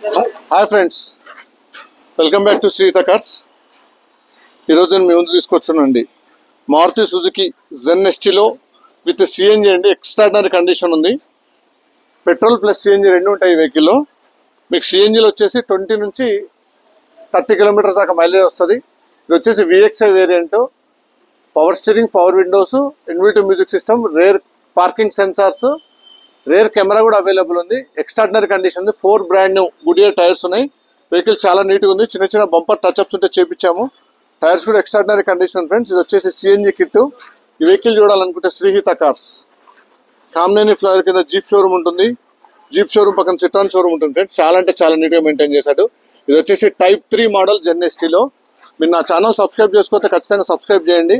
Hi friends, welcome back to Shritha Cars. ఈరోజు నేను మీ ముందు తీసుకొచ్చానండి మారుతి సుజుకి జెన్ ఎస్టీలో విత్ సిఎన్జి అండి. ఎక్స్ట్రాడినరీ కండిషన్ ఉంది. పెట్రోల్ ప్లస్ సిఎన్జి రెండు ఉంటాయి ఈ వెహికల్లో. మీకు సిఎన్జిలో వచ్చేసి 20 నుంచి 30 కిలోమీటర్స్ దాకా మైలేజ్ వస్తుంది. ఇది వచ్చేసి VXi variant. Power steering, power windows, intuitive music system, rear parking sensors, rear camera కూడా అవైలబుల్ ఉంది. ఎక్స్ట్రాడినరీ కండిషన్ ఉంది. 4 బ్రాండ్ న్యూ గుడియర్ టైర్స్ ఉన్నాయి. వెహికల్ చాలా నీట్గా ఉంది. చిన్న చిన్న బంపర్ టచ్అప్స్ ఉంటే చేపించాము. టైర్స్ కూడా ఎక్స్ట్రాడినరీ కండిషన్ ఫ్రెండ్స్. ఇది వచ్చేసి సిఎన్జి కిట్. ఈ వెహికల్ చూడాలనుకుంటే శ్రీహిత కార్స్ కామినేని ఫ్లైఓవర్ కింద జీప్ షోరూమ్ ఉంటుంది. జీప్ షోరూమ్ పక్కన సిట్రాన్ షోరూమ్ ఉంటుంది ఫ్రెండ్స్. చాలా అంటే చాలా నీట్గా మెయింటైన్ చేశాడు. ఇది వచ్చేసి టైప్ 3 మోడల్ జెన్ ఎస్టీలో. మీరు నా ఛానల్ సబ్స్క్రైబ్ చేసుకోతే ఖచ్చితంగా సబ్స్క్రైబ్ చేయండి.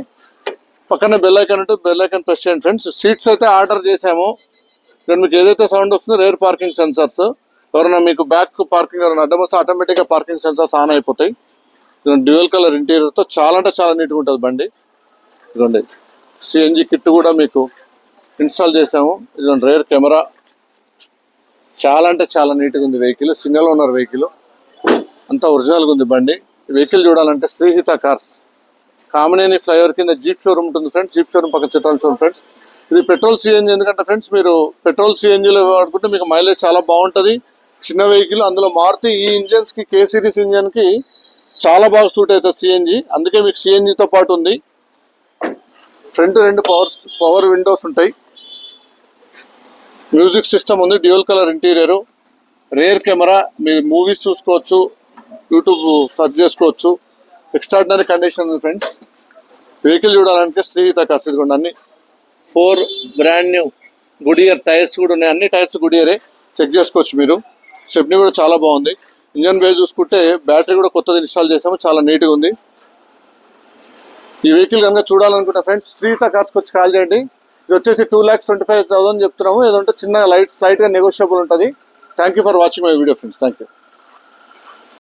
పక్కన బెల్ ఐకాన్ ఉంటే బెల్ ఐకాన్ ప్రెస్ చేయండి ఫ్రెండ్స్. సీట్స్ అయితే ఆర్డర్ చేసాము. ఇక్కడ మీకు ఏదైతే సౌండ్ వస్తుందో రేర్ పార్కింగ్ సెన్సార్స్. ఎవరైనా మీకు బ్యాక్ పార్కింగ్ ఎవరైనా అడ్డం వస్తే ఆటోమేటిక్గా పార్కింగ్ సెన్సార్స్ ఆన్ అయిపోతాయి. డ్యూయల్ కలర్ ఇంటీరియర్తో చాలా అంటే చాలా నీట్గా ఉంటుంది బండి. ఇదిగోండి సిఎన్జి కిట్ కూడా మీకు ఇన్స్టాల్ చేసాము. ఇదిగోండి రేర్ కెమెరా. చాలా అంటే చాలా నీట్గా ఉంది వెహికల్. Single owner vehicle. అంతా ఒరిజినల్గా ఉంది బండి. వెహికల్ చూడాలంటే శ్రీహిత కార్స్ కామినేని ఫ్లైఓవర్ కింద జీప్ షోరూమ్ ఉంటుంది ఫ్రెండ్స్. జీప్ షోరూమ్ పక్కన చిత్రాల షోరూమ్ ఫ్రెండ్స్. ఇది పెట్రోల్ సిఎన్జి. ఎందుకంటే ఫ్రెండ్స్ మీరు పెట్రోల్ సిఎన్జిలో వాడుకుంటే మీకు మైలేజ్ చాలా బాగుంటుంది. చిన్న వెహికల్, అందులో మారుతి ఈ ఇంజన్స్కి కే సిరీస్ ఇంజన్కి చాలా బాగా సూట్ అవుతుంది సిఎన్జి. అందుకే మీకు సిఎన్జితో పాటు ఉంది. ఫ్రంట్ 2 పవర్ విండోస్ ఉంటాయి. మ్యూజిక్ సిస్టమ్ ఉంది. Dual colour interior. Rear camera. మీరు మూవీస్ చూసుకోవచ్చు, యూట్యూబ్ సర్చ్ చేసుకోవచ్చు. ఎక్స్ట్రాడినరీ కండిషన్ ఉంది ఫ్రెండ్స్. వెహికల్ చూడాలంటే శ్రీహిత కార్స్. ఇదిగోండి అన్ని 4 బ్రాండ్ న్యూ గుడియర్ టైర్స్ కూడా ఉన్నాయి. అన్ని టైర్స్ గుడియరే. చెక్ చేసుకోవచ్చు మీరు. స్టెప్నీ కూడా చాలా బాగుంది. ఇంజన్ బేస్ చూసుకుంటే బ్యాటరీ కూడా కొత్తది ఇన్స్టాల్ చేసాము. చాలా నీట్గా ఉంది. ఈ వెహికల్ కనుక చూడాలనుకుంటే ఫ్రెండ్స్ శ్రీహిత కార్స్కి వచ్చి కాల్ చేయండి. ఇది వచ్చేసి 2,25,000 చెప్తున్నాము. ఏదంటే చిన్న స్లైట్గా నెగోషియబుల్ ఉంటుంది. Thank you for watching my video friends. Thank you.